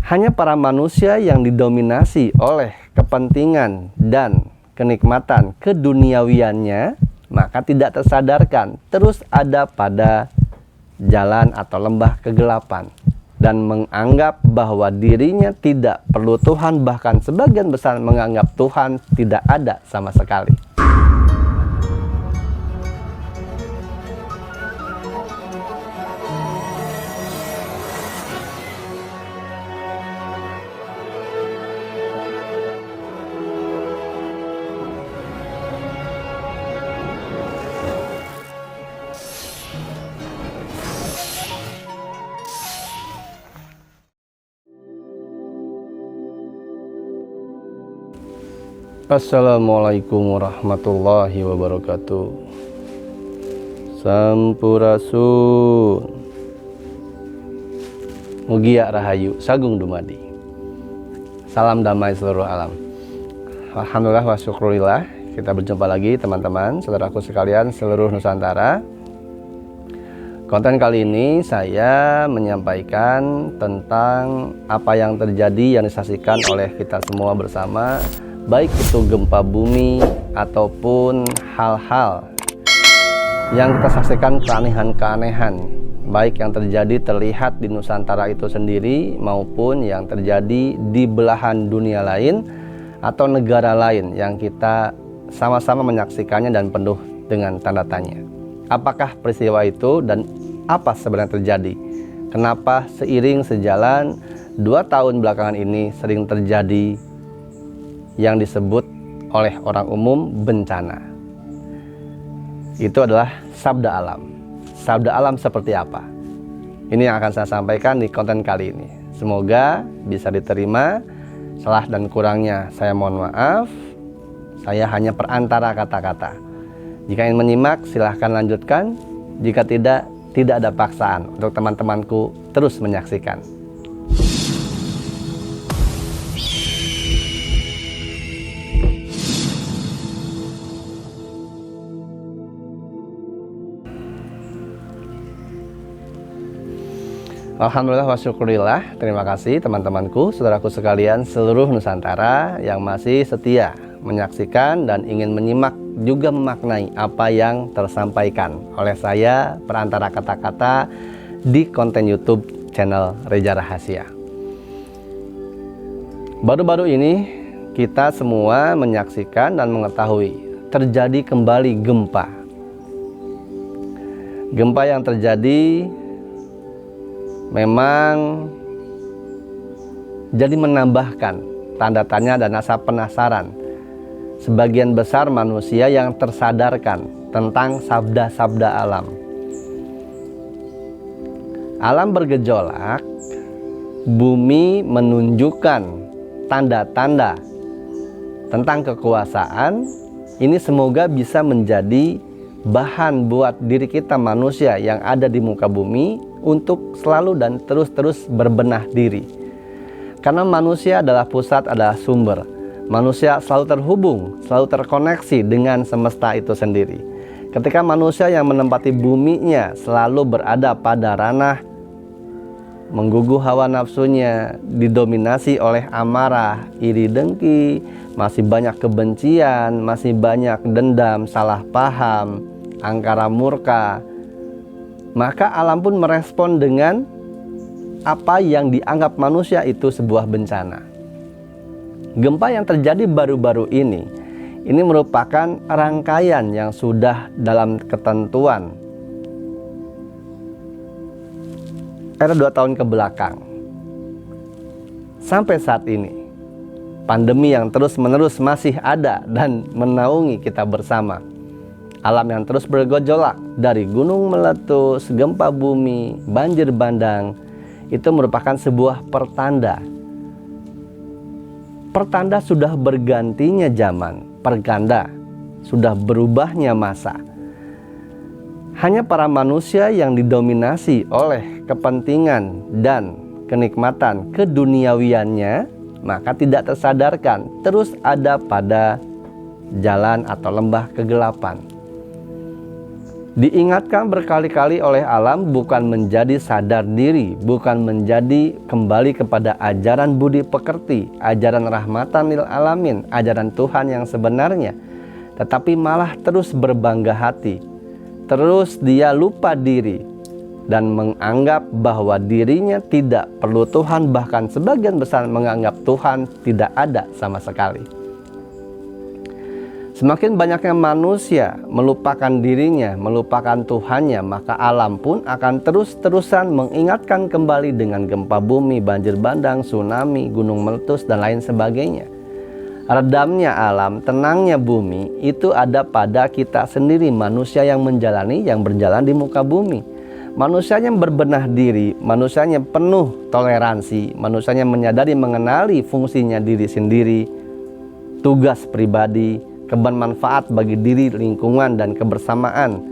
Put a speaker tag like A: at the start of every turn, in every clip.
A: Hanya para manusia yang didominasi oleh kepentingan dan kenikmatan keduniawiannya, maka tidak tersadarkan, terus ada pada jalan atau lembah kegelapan dan menganggap bahwa dirinya tidak perlu Tuhan, bahkan sebagian besar menganggap Tuhan tidak ada sama sekali. Assalamualaikum warahmatullahi wabarakatuh. Sampurasun, Mugia Rahayu, Sagung Dumadi. Salam damai seluruh alam. Alhamdulillah wa syukurillah, kita berjumpa lagi teman-teman, saudaraku sekalian seluruh Nusantara. Konten kali ini saya menyampaikan tentang apa yang terjadi yang disaksikan oleh kita semua bersama, baik itu gempa bumi ataupun hal-hal yang kita saksikan, keanehan-keanehan, baik yang terjadi terlihat di Nusantara itu sendiri maupun yang terjadi di belahan dunia lain atau negara lain yang kita sama-sama menyaksikannya dan penuh dengan tanda tanya. Apakah peristiwa itu dan apa sebenarnya terjadi? Kenapa seiring sejalan 2 tahun belakangan ini sering terjadi yang disebut oleh orang umum bencana? Itu adalah sabda alam. Sabda alam seperti apa? Ini yang akan saya sampaikan di konten kali ini. Semoga bisa diterima. Salah dan kurangnya saya mohon maaf. Saya hanya perantara kata-kata. Jika ingin menyimak silahkan lanjutkan. Jika tidak ada paksaan untuk teman-temanku terus menyaksikan. Alhamdulillah wa syukurillah. Terima kasih teman-temanku, saudaraku sekalian seluruh Nusantara yang masih setia menyaksikan dan ingin menyimak juga memaknai apa yang tersampaikan oleh saya perantara kata-kata di konten YouTube channel Reja Rahasia. Baru-baru ini kita semua menyaksikan dan mengetahui terjadi kembali gempa. Gempa yang terjadi memang jadi menambahkan tanda tanya dan rasa penasaran sebagian besar manusia yang tersadarkan tentang sabda-sabda alam. Alam bergejolak, bumi menunjukkan tanda-tanda tentang kekuasaan. Ini semoga bisa menjadi bahan buat diri kita manusia yang ada di muka bumi untuk selalu dan terus-terus berbenah diri. Karena manusia adalah pusat, adalah sumber. Manusia selalu terhubung, selalu terkoneksi dengan semesta itu sendiri. Ketika manusia yang menempati buminya selalu berada pada ranah menggugah hawa nafsunya, didominasi oleh amarah, iri dengki, masih banyak kebencian, masih banyak dendam, salah paham, angkara murka, maka alam pun merespon dengan apa yang dianggap manusia itu sebuah bencana. Gempa yang terjadi baru-baru ini merupakan rangkaian yang sudah dalam ketentuan era 2 tahun ke belakang. Sampai saat ini, pandemi yang terus-menerus masih ada dan menaungi kita bersama. Alam yang terus bergejolak dari gunung meletus, gempa bumi, banjir bandang, itu merupakan sebuah pertanda. Pertanda sudah bergantinya zaman, pertanda sudah berubahnya masa. Hanya para manusia yang didominasi oleh kepentingan dan kenikmatan keduniawiannya, maka tidak tersadarkan, terus ada pada jalan atau lembah kegelapan. Diingatkan berkali-kali oleh alam bukan menjadi sadar diri, bukan menjadi kembali kepada ajaran budi pekerti, ajaran rahmatan lil alamin, ajaran Tuhan yang sebenarnya, tetapi malah terus berbangga hati. Terus dia lupa diri dan menganggap bahwa dirinya tidak perlu Tuhan, bahkan sebagian besar menganggap Tuhan tidak ada sama sekali. Semakin banyaknya manusia melupakan dirinya, melupakan Tuhannya, maka alam pun akan terus-terusan mengingatkan kembali dengan gempa bumi, banjir bandang, tsunami, gunung meletus, dan lain sebagainya. Redamnya alam, tenangnya bumi, itu ada pada kita sendiri, manusia yang berjalan di muka bumi. Manusianya berbenah diri, manusianya penuh toleransi, manusianya menyadari mengenali fungsinya diri sendiri, tugas pribadi, kebermanfaat bagi diri, lingkungan, dan kebersamaan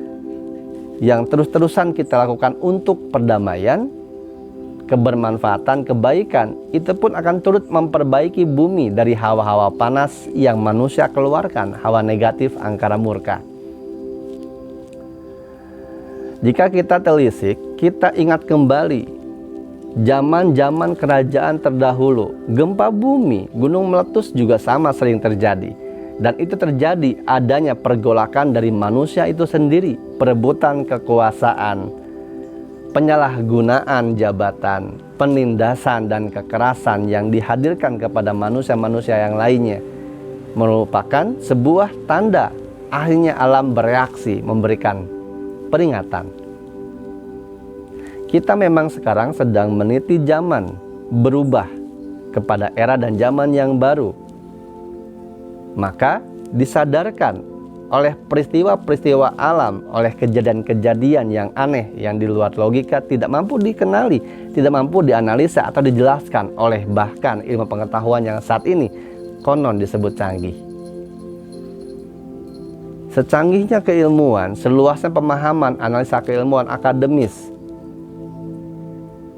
A: yang terus-terusan kita lakukan untuk perdamaian, kebermanfaatan, kebaikan, itu pun akan turut memperbaiki bumi dari hawa-hawa panas yang manusia keluarkan, hawa negatif angkara murka. Jika kita telisik, kita ingat kembali zaman-zaman kerajaan terdahulu, gempa bumi, gunung meletus juga sama sering terjadi. Dan itu terjadi adanya pergolakan dari manusia itu sendiri, perebutan kekuasaan, penyalahgunaan jabatan, penindasan dan kekerasan yang dihadirkan kepada manusia-manusia yang lainnya, merupakan sebuah tanda akhirnya alam bereaksi, memberikan peringatan. Kita memang sekarang sedang meniti zaman berubah kepada era dan zaman yang baru. Maka disadarkan oleh peristiwa-peristiwa alam, oleh kejadian-kejadian yang aneh yang di luar logika tidak mampu dikenali, tidak mampu dianalisa atau dijelaskan oleh bahkan ilmu pengetahuan yang saat ini konon disebut canggih. Secanggihnya keilmuan, seluasnya pemahaman analisa keilmuan akademis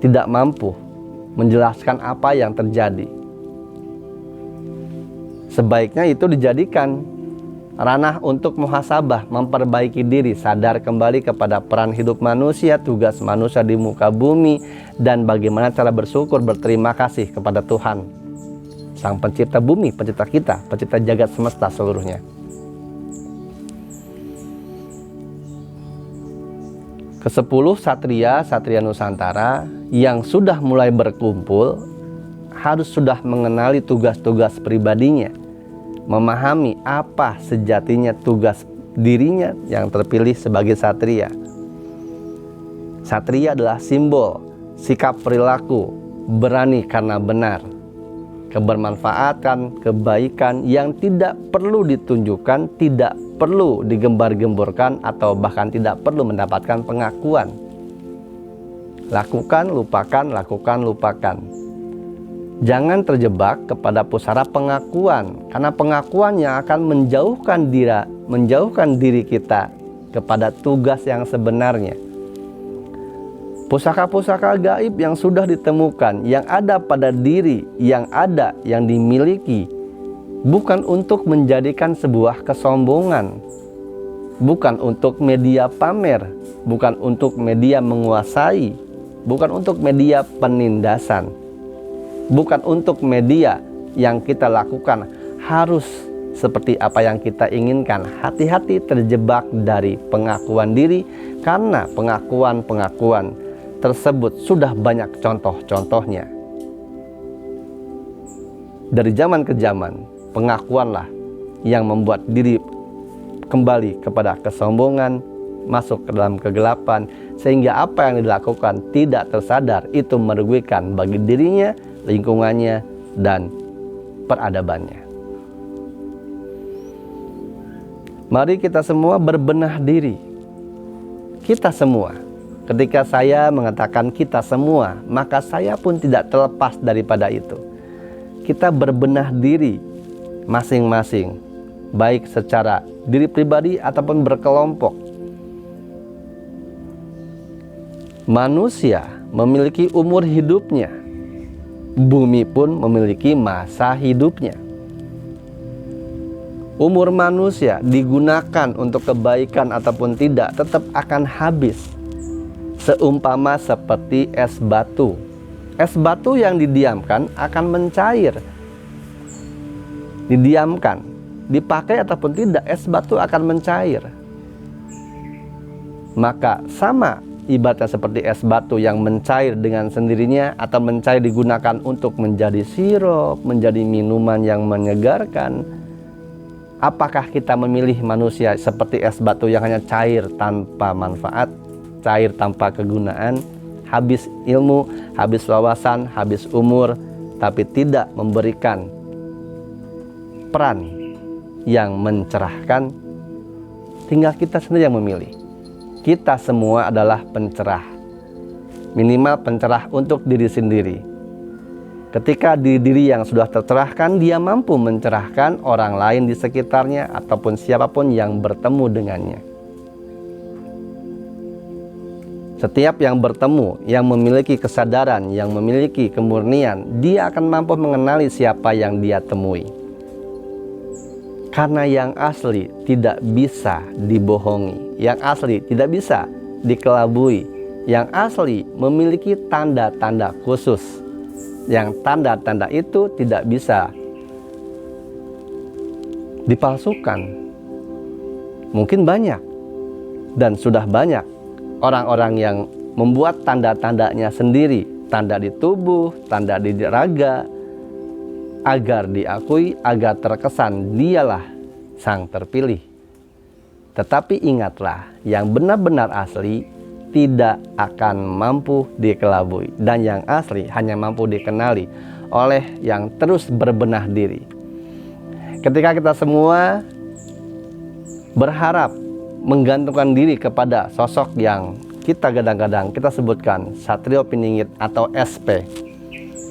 A: tidak mampu menjelaskan apa yang terjadi. Sebaiknya itu dijadikan ranah untuk muhasabah, memperbaiki diri, sadar kembali kepada peran hidup manusia, tugas manusia di muka bumi, dan bagaimana cara bersyukur, berterima kasih kepada Tuhan, Sang Pencipta bumi, pencipta kita, pencipta jagat semesta seluruhnya. Ke-10 satria Nusantara yang sudah mulai berkumpul harus sudah mengenali tugas-tugas pribadinya, memahami apa sejatinya tugas dirinya yang terpilih sebagai satria. Satria adalah simbol sikap perilaku berani karena benar, kebermanfaatan, kebaikan yang tidak perlu ditunjukkan, tidak perlu digembar-gemborkan, atau bahkan tidak perlu mendapatkan pengakuan. Lakukan, lupakan, lakukan, lupakan. Jangan terjebak kepada pusara pengakuan, karena pengakuan yang akan menjauhkan diri kita kepada tugas yang sebenarnya. Pusaka-pusaka gaib yang sudah ditemukan, yang ada pada diri, yang dimiliki, bukan untuk menjadikan sebuah kesombongan, bukan untuk media pamer, bukan untuk media menguasai, bukan untuk media penindasan, bukan untuk media yang kita lakukan harus seperti apa yang kita inginkan. Hati-hati terjebak dari pengakuan diri, karena pengakuan tersebut sudah banyak contoh-contohnya. Dari zaman ke zaman, pengakuanlah yang membuat diri kembali kepada kesombongan, masuk ke dalam kegelapan, sehingga apa yang dilakukan tidak tersadar itu merugikan bagi dirinya, lingkungannya, dan peradabannya. Mari kita semua berbenah diri. Kita semua. Ketika saya mengatakan kita semua, maka saya pun tidak terlepas daripada itu. Kita berbenah diri masing-masing, baik secara diri pribadi ataupun berkelompok. Manusia memiliki umur hidupnya. Bumi pun memiliki masa hidupnya. Umur manusia digunakan untuk kebaikan ataupun tidak tetap akan habis. Seumpama seperti es batu. Es batu yang didiamkan akan mencair. Didiamkan, dipakai ataupun tidak, es batu akan mencair. Maka sama ibaratnya seperti es batu yang mencair dengan sendirinya atau mencair digunakan untuk menjadi sirup, menjadi minuman yang menyegarkan. Apakah kita memilih manusia seperti es batu yang hanya cair tanpa manfaat, cair tanpa kegunaan, habis ilmu, habis wawasan, habis umur, tapi tidak memberikan peran yang mencerahkan? Tinggal kita sendiri yang memilih. Kita semua adalah pencerah, minimal pencerah untuk diri sendiri. Ketika diri yang sudah tercerahkan, dia mampu mencerahkan orang lain di sekitarnya ataupun siapapun yang bertemu dengannya. Setiap yang bertemu, yang memiliki kesadaran, yang memiliki kemurnian, dia akan mampu mengenali siapa yang dia temui. Karena yang asli tidak bisa dibohongi, yang asli tidak bisa dikelabui, yang asli memiliki tanda-tanda khusus, yang tanda-tanda itu tidak bisa dipalsukan. Mungkin banyak dan sudah banyak orang-orang yang membuat tanda-tandanya sendiri, tanda di tubuh, tanda di raga, agar diakui, agar terkesan dialah sang terpilih. Tetapi ingatlah, yang benar-benar asli tidak akan mampu dikelabui, dan yang asli hanya mampu dikenali oleh yang terus berbenah diri. Ketika kita semua berharap menggantungkan diri kepada sosok yang kita kadang-kadang kita sebutkan Satrio Piningit atau SP,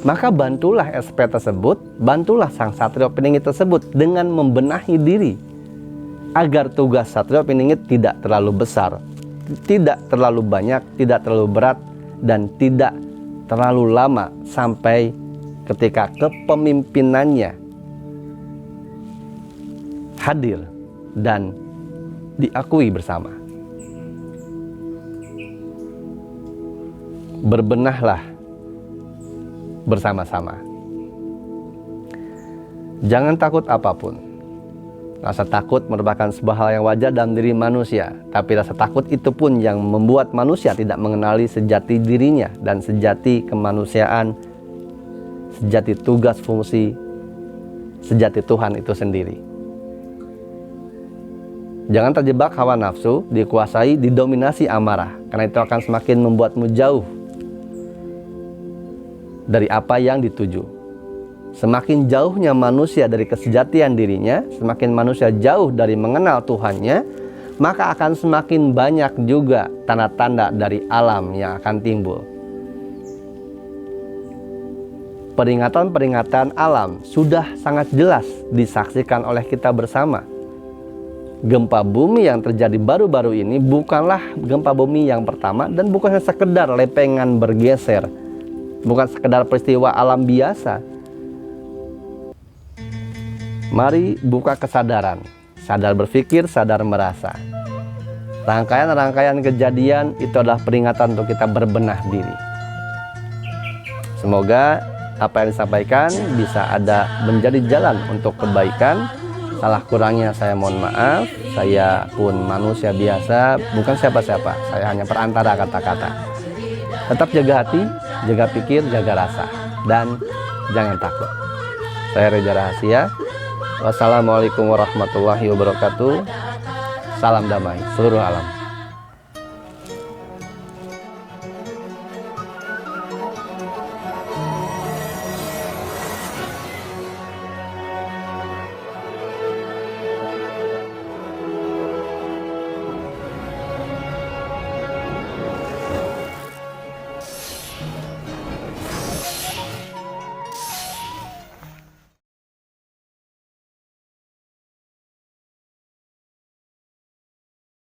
A: maka bantulah SP tersebut, bantulah sang Satrio Piningit tersebut dengan membenahi diri agar tugas Satrio Piningit tidak terlalu besar, tidak terlalu banyak, tidak terlalu berat, dan tidak terlalu lama sampai ketika kepemimpinannya hadir dan diakui bersama. Berbenahlah bersama-sama. Jangan takut apapun. Rasa takut merupakan sebuah hal yang wajar dalam diri manusia, tapi rasa takut itu pun yang membuat manusia tidak mengenali sejati dirinya dan sejati kemanusiaan, sejati tugas fungsi, sejati Tuhan itu sendiri. Jangan terjebak hawa nafsu, dikuasai, didominasi amarah, karena itu akan semakin membuatmu jauh dari apa yang dituju. Semakin jauhnya manusia dari kesejatian dirinya, semakin manusia jauh dari mengenal Tuhannya, maka akan semakin banyak juga tanda-tanda dari alam yang akan timbul. Peringatan-peringatan alam sudah sangat jelas disaksikan oleh kita bersama. Gempa bumi yang terjadi baru-baru ini bukanlah gempa bumi yang pertama dan bukan sekedar lepengan bergeser, bukan sekedar peristiwa alam biasa. Mari buka kesadaran, sadar berpikir, sadar merasa. Rangkaian-rangkaian kejadian itu adalah peringatan untuk kita berbenah diri. Semoga apa yang disampaikan bisa ada menjadi jalan untuk kebaikan. Salah kurangnya saya mohon maaf. Saya pun manusia biasa, bukan siapa-siapa. Saya hanya perantara kata-kata. Tetap jaga hati, jaga pikir, jaga rasa, dan jangan takut. Saya Reza Rahasia. Wassalamualaikum warahmatullahi wabarakatuh. Salam damai seluruh alam.